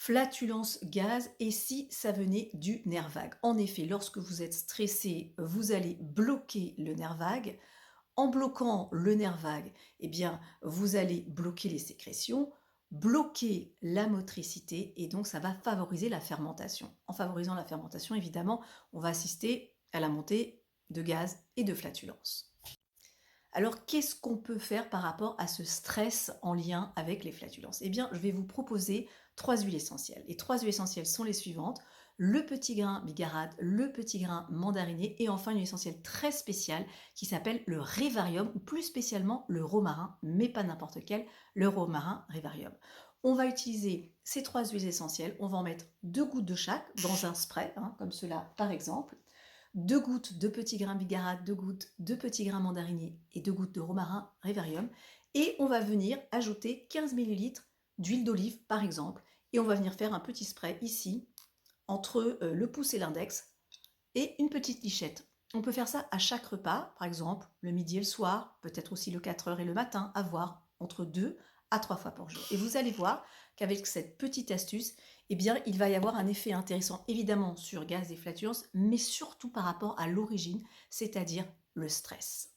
Flatulence, gaz, et si ça venait du nerf vague? En effet, lorsque vous êtes stressé, vous allez bloquer le nerf vague. En bloquant le nerf vague, eh bien, vous allez bloquer les sécrétions, bloquer la motricité, et donc ça va favoriser la fermentation. En favorisant la fermentation, évidemment, on va assister à la montée de gaz et de flatulence. Alors, qu'est-ce qu'on peut faire par rapport à ce stress en lien avec les flatulences? Eh bien, je vais vous proposer 3 huiles essentielles. Les 3 huiles essentielles sont les suivantes: le petit grain bigarade, le petit grain mandariné et enfin une huile essentielle très spéciale qui s'appelle le Rivarium, ou plus spécialement le romarin, mais pas n'importe quel, le romarin Rivarium. On va utiliser ces 3 huiles essentielles, on va en mettre 2 gouttes de chaque dans un spray, comme cela par exemple. 2 gouttes de petits grains bigarade, 2 gouttes de petits grains mandarinier et 2 gouttes de romarin Rivarium. Et on va venir ajouter 15 ml d'huile d'olive par exemple. Et on va venir faire un petit spray ici, entre le pouce et l'index, et une petite lichette. On peut faire ça à chaque repas, par exemple le midi et le soir, peut-être aussi le 4h et le matin, à voir, entre 2 à 3 fois par jour. Et vous allez voir qu'avec cette petite astuce, eh bien, il va y avoir un effet intéressant, évidemment sur gaz et flatulences, mais surtout par rapport à l'origine, c'est-à-dire le stress.